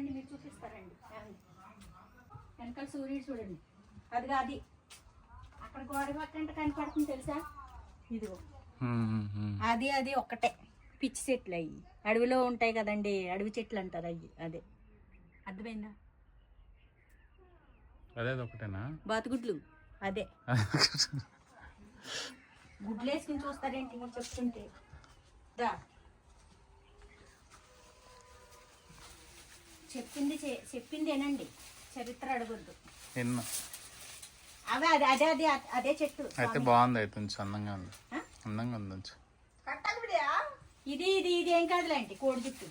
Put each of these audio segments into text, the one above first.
రండి మీరు చూపిస్తారండి. వెనకాల సూర్యుడు చూడండి. అది అక్కడ గోడ పక్కంటే కనపడుతుంది తెలుసా? ఇదిగో అది ఒక్కటే పిచ్చి చెట్లు అయ్యి అడవిలో ఉంటాయి కదండి, అడవి చెట్లు అంటారు అయ్యి. అదే అర్థమైందా? అదే ఒకటేనా? బాతుగుడ్లు అదే. గుడ్లు వేసుకుని చూస్తారేంటి మీరు చెప్తుంటే? చెప్పిందేనండి, చరిత్ర అడగొద్దు. అవే అదే అదే అదే చెట్టు అయితే బాగుంది. అయితే అందంగా ఉంది, అందంగా ఉంది. ఇది ఇది ఇది ఏం కాదులేండి, కోడి జుట్టు.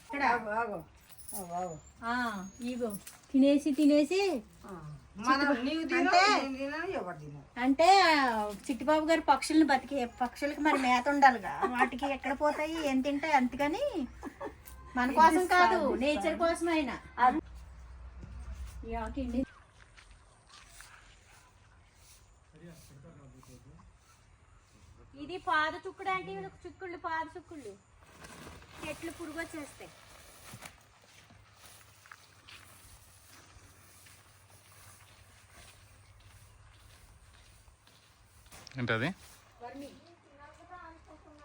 ఇక్కడ ఇగో తినేసి అంటే చిట్టిబాబు గారు పక్షులకి మరి మేత ఉండాలిగా, వాటికి ఎక్కడ పోతాయి, ఏం తింటాయి. అందుకని మన కోసం కాదు, నేచర్ కోసం అయినా. ఇది పాద చుక్కుడు అంటే చుక్కుళ్ళు, పాద చుక్కుళ్ళు చెట్లు పురుగు వచ్చేస్తాయి. ఏంటది?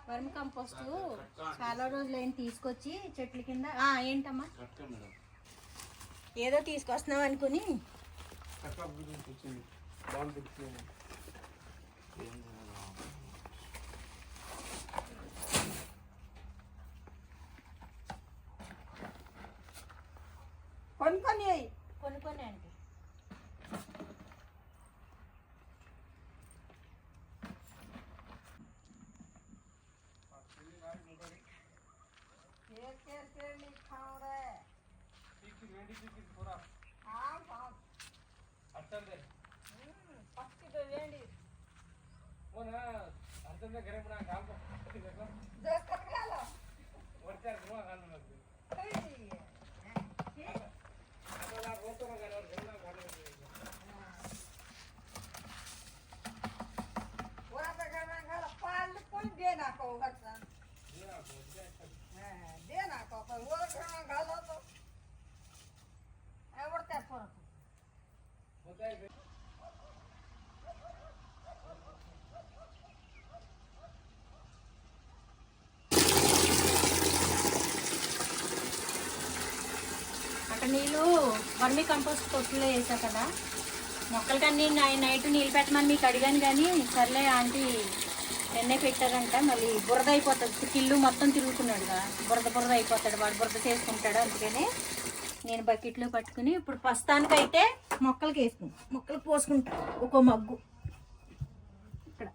వర్మి కంపోస్ట్ చాలా రోజులైన తీసుకొచ్చి చెట్ల కింద. ఏంటమ్మా ఏదో తీసుకొస్తున్నాం అనుకుని కొనుక్కొని అంటే నీళ్ళు వర్మి కంపోస్ట్ పొట్టులో వేసా కదా, మొక్కలకన్నీ నైట్ నీళ్ళు పెట్టమని మీకు అడిగాను. కానీ సర్లే ఆంటీ నిన్నే పెట్టారంట, మళ్ళీ బురద అయిపోతుంది, కిల్లు మొత్తం తిరుగుతున్నాడుగా, బురద అయిపోతాడు, వాడు బురద చేసుకుంటాడు. అందుకని నేను బకెట్లో పట్టుకుని ఇప్పుడు ప్రస్తుతానికైతే మొక్కలకు పోసుకుంటా ఒక్కో మగ్గు. ఇక్కడ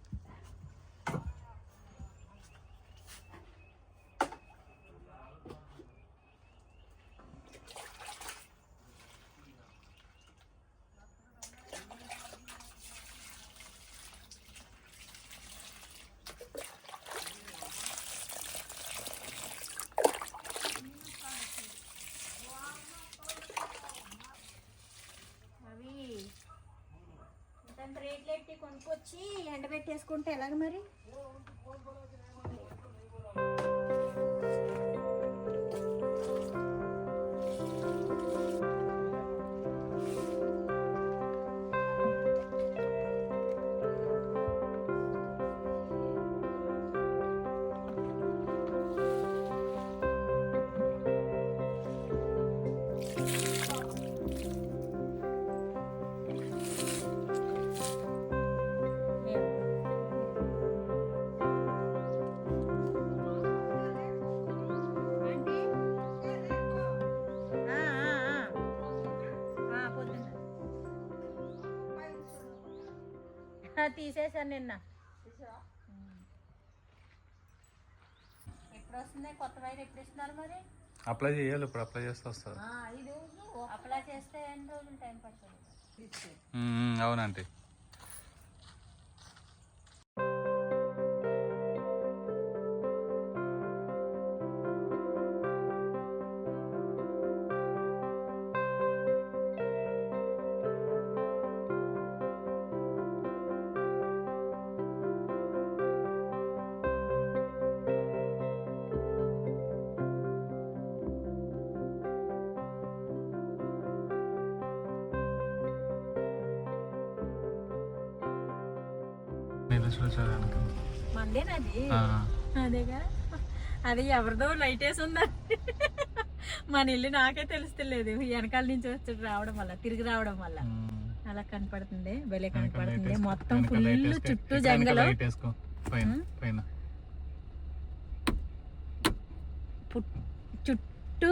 రేట్లెట్టి కొనుక్కొచ్చి ఎండబెట్టేసుకుంటే ఎలాగ మరి? తీసేసాను నిన్న. ఎప్పుడు వస్తుంది కొత్త వైర్? ఎప్పుడు ఇస్తున్నారు మరి? అప్లై చేయాలి, ఇప్పుడు అప్లై చేస్తే వస్తుంది. అప్లై చేస్తే ఎన్ని రోజులు టైం పడుతుంది? అవునండి. నీళ్ళు చూడడానికి మందేనది. అదేగా, అది ఎవరిదో లైట్ వేసి ఉందండి. మన ఇల్లు నాకే తెలుస్తలేదు, వెనకాల నుంచి వచ్చి రావడం వల్ల, తిరిగి రావడం వల్ల అలా కనపడుతుంది. భలే కనపడుతుంది. మొత్తం ఫుల్ చుట్టూ జంగలు, చుట్టూ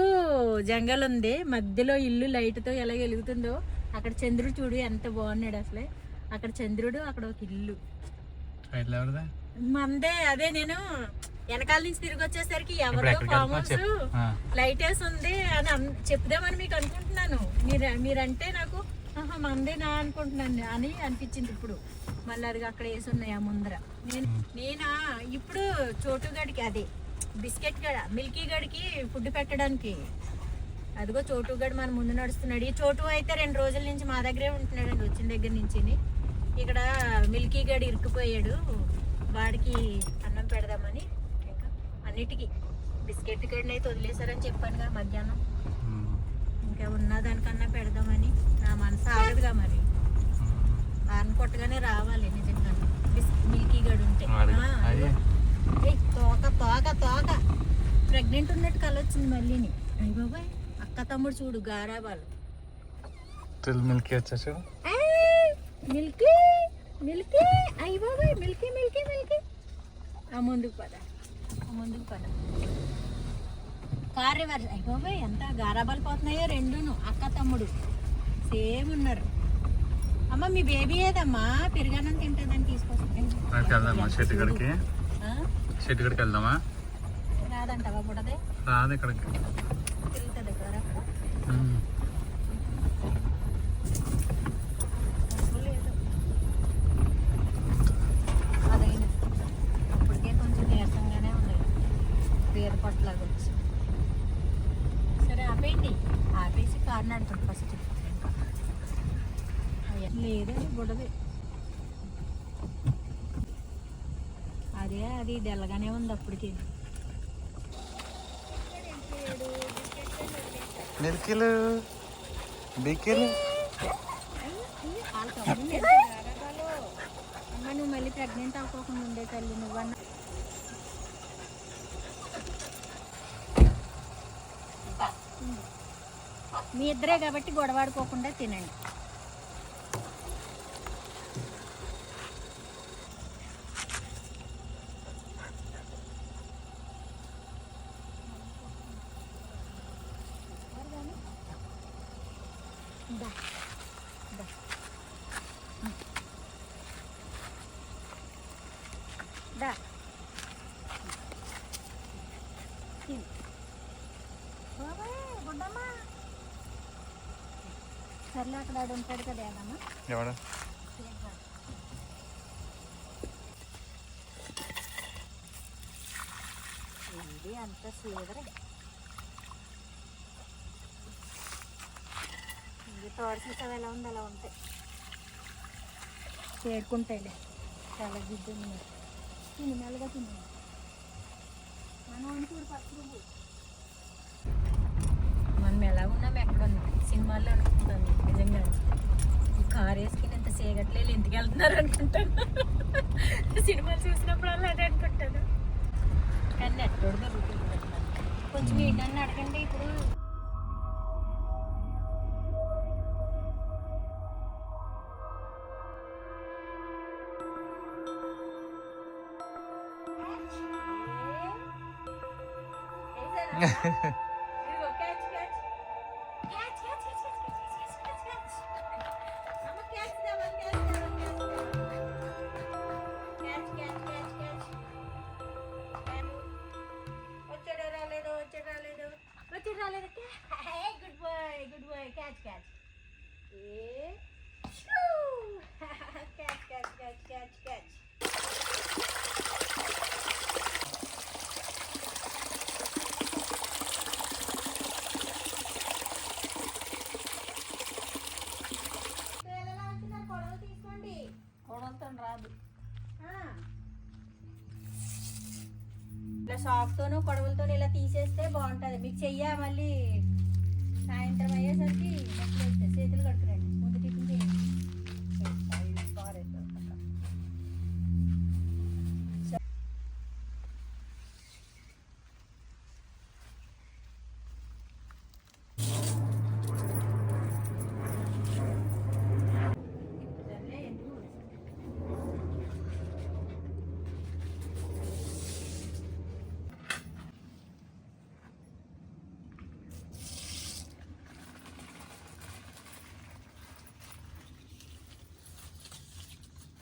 జంగల్ ఉంది, మధ్యలో ఇల్లు లైట్ తో ఎలా వెలుగుతుందో. అక్కడ చంద్రుడు చూడు ఎంత బాగున్నాడు అసలే. అక్కడ చంద్రుడు, అక్కడ ఒక ఇల్లు మందే. అదే నేను వెనకాల నుంచి తిరిగి వచ్చేసరికి ఎవరిదో ఫామ్ హౌస్ లైట్ వేసి ఉంది అని చెప్దామని మీకు అనుకుంటున్నాను. మీరంటే నాకు మందేనా అనుకుంటున్నాను అని అనిపించింది ఇప్పుడు. మళ్ళీ అది అక్కడ వేసి ఉన్నాయి ఆ ముందర. నేనా ఇప్పుడు చోటు గడికి, అదే బిస్కెట్ గడ, మిల్కీ గడికి ఫుడ్ పెట్టడానికి, అదిగో చోటు గడి మన ముందు నడుస్తున్నాడు. ఈ చోటు అయితే 2 రోజుల నుంచి మా దగ్గరే ఉంటున్నాడండి, వచ్చిన దగ్గర నుంచి. ఇక్కడ మిల్కీ గడి ఇరుక్కుపోయాడు, వాడికి అన్నం పెడదామని. ఇంకా అన్నిటికీ బిస్కెట్ గడిని అయితే వదిలేశారని చెప్పానుగా మధ్యాహ్నం. ఇంకా ఉన్న దానికన్నా పెడదామని నా మనసు ఆగదుగా. మరి ఆరని కొట్టగానే రావాలి నిజంగా మిల్కీ గడి ఉంటే. తోక తోక తోక ప్రెగ్నెంట్ ఉన్నట్టు కలొచ్చింది మళ్ళీని. అయ్య బాబాయ్, అక్క తమ్ముడు చూడు గారాబాలు. మిల్కీ వచ్చా, మిల్కీ మిల్కీ, అయ్య బాబాయ్, మిల్కీ మిల్కీ మిల్కీ. ఆ ముందుకు పద, ముందుకు పద. Car reverse. అయ్య బాబాయ్, ఎంత గారాబాలు పోతున్నాయో రెండును. అక్క తమ్ముడు సేమ్ ఉన్నారు. అమ్మ మీ బేబీ ఏదమ్మా పెరుగన్నం తింటుందని తీసుకొస్తాను. చెట్టుగడికి వెళ్దామా? రాదంటావా? బుడదే రాదు ఇక్కడికి, తిరుగుతుంది కదా. అదైనా అప్పటికే కొంచెం నీరసంగానే ఉంది, పేద పట్లాగా వచ్చి. సరే ఆపేయండి, ఆపేసి కారు నడుతుంది ఫస్ట్. లేదండి బుడదే, అదే అది డెల్లగానే ఉంది అప్పటికి. మిల్కీలు బికీలు. అమ్మ నువ్వు మళ్ళీ ప్రెగ్నెంట్ అవ్వకుండా ఉండే తల్లి నువ్వన్న. మీ ఇద్దరే కాబట్టి గొడవాడుకోకుండా తినండి. సర్లే, అక్కడ ఉంటాడు కదా ఏదమ్మా. ఎవడు? ఇది అంత స్లీవరే. ఇది తోడసి ఎలా ఉంది అలా ఉంటాయి, చేరుకుంటాయిలే. చాలా గిడ్డు తిని మెల్లగా తిని మనం చూడు పక్కన. మనం ఎలా ఉన్నాం, ఎక్కడ ఉన్నాం సినిమాల్లో అనుకుంటాను. నిజంగా ఈ కారు వేసుకుని ఎంత సేగట్లేదు, ఇంటికి వెళ్తున్నారు అనుకుంటాను. సినిమాలు చూసినప్పుడు అలా అదే అనుకుంటాను. కానీ నెట్టోడు దొరుకుతుంది. కొంచెం ఏంటని అడగండి ఇప్పుడు. Good boy, catch. Catch. కొడవలతో రాదు, ఇలా షాప్తోనూ కొడవలతో ఇలా తీసేస్తే బాగుంటుంది. మీకు చెయ్య మళ్ళీ సాయంత్రం అయ్యేసరికి నెట్లు చేతులు కట్టుకురండి. ముందు టిఫిన్ చేయండి.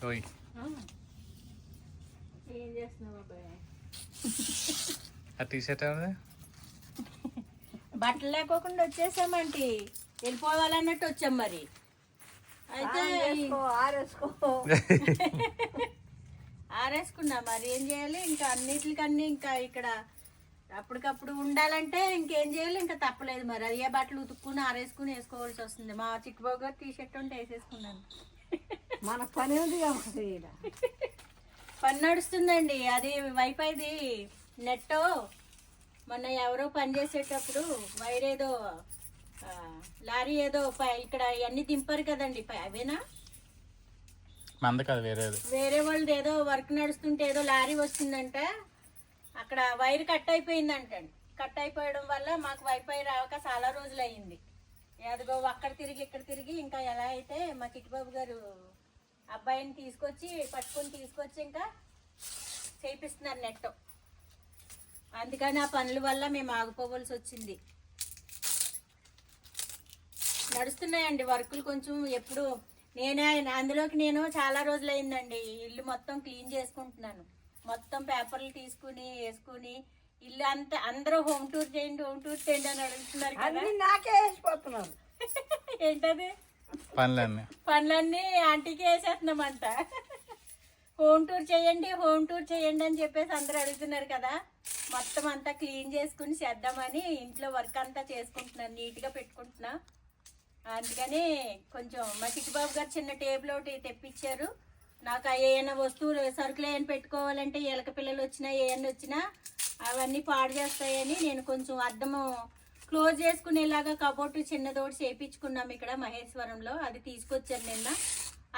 ఓయ్ ఏం చేస్తున్నావు బాబాయ్? ఆ టీ షర్ట్ ఏమది? బట్టలు లేకోకుండా వచ్చేసామంటే వెళ్ళిపోవాలన్నట్టు వచ్చాం మరి. అయితే ఆరేసుకున్నా మరి ఏం చేయాలి, ఇంకా అన్నిటికన్నీ ఇంకా ఇక్కడ అప్పటికప్పుడు ఉండాలంటే ఇంకేం చేయాలి, ఇంకా తప్పలేదు మరి. అదే బట్టలు ఉతుక్కుని ఆరేసుకుని వేసుకోవాల్సి వస్తుంది. మా చిక్కుబాబు గారు టీ షర్ట్ ఉంటే వేసేసుకున్నాను. మన పని ఉంది పని నడుస్తుందండి. అది వైఫైది నెట్ మొన్న ఎవరో పని చేసేటప్పుడు వైర్ ఏదో లారీ ఏదో ఇక్కడ అన్ని దింపారు కదండి, అవేనా మంద కాదు వేరేది, వేరే వాళ్ళది ఏదో వర్క్ నడుస్తుంటే ఏదో లారీ వచ్చిందంట, అక్కడ వైర్ కట్ అయిపోయిందంటండి. కట్ అయిపోవడం వల్ల మాకు వైఫై రాక చాలా రోజులు అయ్యింది. అదిగో అక్కడ తిరిగి ఇక్కడ తిరిగి ఇంకా ఎలా అయితే మా చిట్టుబాబు గారు అబ్బాయిని పట్టుకొని తీసుకొచ్చి ఇంకా చేపిస్తున్నారు నెట్. అందుకని ఆ పనుల వల్ల మేము ఆగిపోవలసి వచ్చింది. నడుస్తున్నాయండి వర్కులు కొంచెం. ఎప్పుడు అందులోకి నేను చాలా రోజులు అయిందండి ఇల్లు మొత్తం క్లీన్ చేసుకుంటున్నాను. మొత్తం పేపర్లు తీసుకుని వేసుకుని ఇల్లు అంతా అందరూ హోమ్ టూర్ చేయండి అని అడుగుతున్నారు కదా. నాకే వేసిపోతున్నారు. ఏంటది? పనులన్నీ ఆంటీకి వేసేస్తున్నామంట. హోమ్ టూర్ చేయండి అని చెప్పేసి అందరూ అడుగుతున్నారు కదా. మొత్తం అంతా క్లీన్ చేసుకుని చేద్దామని ఇంట్లో వర్క్ అంతా చేసుకుంటున్నాను, నీట్గా పెట్టుకుంటున్నా. అందుకని కొంచెం మా చిట్టుబాబు గారు చిన్న టేబుల్ ఒకటి తెప్పించారు. నాకు ఏమైనా వస్తువులు సరుకులు ఏమైనా పెట్టుకోవాలంటే ఎలక పిల్లలు వచ్చినా ఏమైనా వచ్చినా అవన్నీ పాడు చేస్తాయని నేను కొంచెం అద్దము క్లోజ్ చేసుకునేలాగా కబోర్డు చిన్నదోటి చేయించుకున్నాం ఇక్కడ మహేశ్వరంలో. అది తీసుకొచ్చాను నిన్న.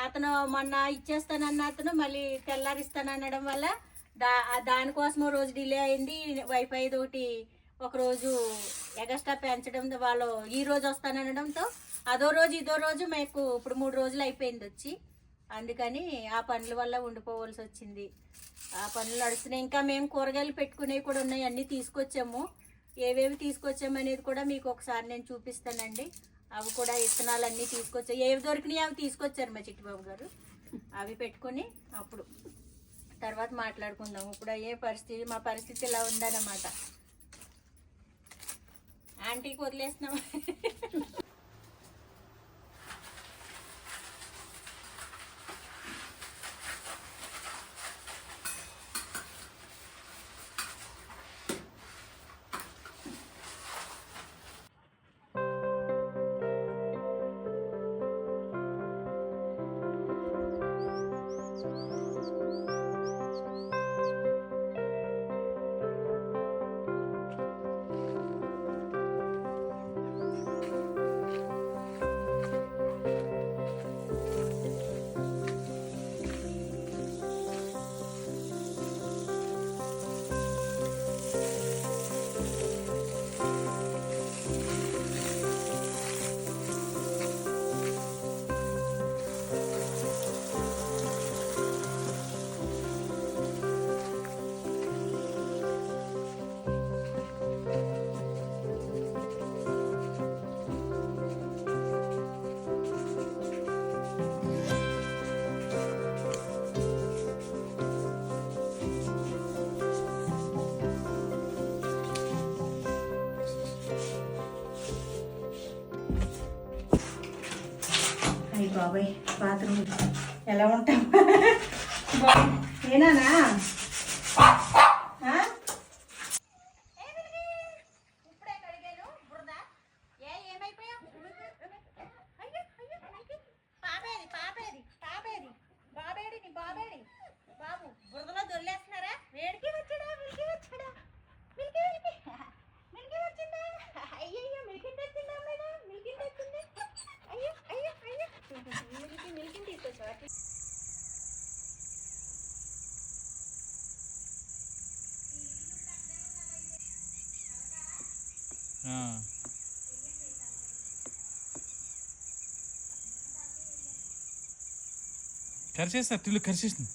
అతను మొన్న ఇచ్చేస్తానన్న అతను మళ్ళీ తెల్లారిస్తాననడం వల్ల దానికోసం రోజు డిలే అయింది. వైఫై తోటి ఒకరోజు ఎగస్ట్రా పెంచడం, వాళ్ళు ఈ రోజు వస్తానడంతో అదో రోజు ఇదో రోజు మాకు ఇప్పుడు 3 రోజులు అయిపోయింది వచ్చి. అందుకని ఆ పనుల వల్ల ఉండిపోవాల్సి వచ్చింది. ఆ పనులు నడుస్తున్నాయి. ఇంకా మేము కూరగాయలు పెట్టుకునేవి కూడా ఉన్నాయి, అన్నీ తీసుకొచ్చాము. ఏవేవి తీసుకొచ్చాము అనేది కూడా మీకు ఒకసారి నేను చూపిస్తానండి. అవి కూడా విత్తనాలు అన్నీ తీసుకొచ్చాయి, ఏవి దొరికినాయి అవి తీసుకొచ్చారు మా చిట్టుబాబు గారు. అవి పెట్టుకుని అప్పుడు తర్వాత మాట్లాడుకుందాం. ఇప్పుడు మా పరిస్థితి ఇలా ఉందన్నమాట. ఆంటీకి వదిలేస్తున్నాం. అయ్యి బాబాయ్ బాత్రూమ్ ఎలా ఉంటాం ఏనానా? ఇప్పుడే కడిగాను బురద. ఏమైపోయావు? బాబేడి నీ బాబు బురదలో దొల్లేస్తున్నారా? వేడికి వచ్చాడా? మిల్కి వచ్చిందా? అయ్యయ్యో మిల్కింటి వచ్చిందా? మిల్కింటి వచ్చింది. అయ్యో మిల్కింటి తీసుకొచ్చా. కరిచేస్తా టిల్లు కరిచేసింది.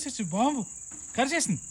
వచ్చి బాంబు కరిచేసింది.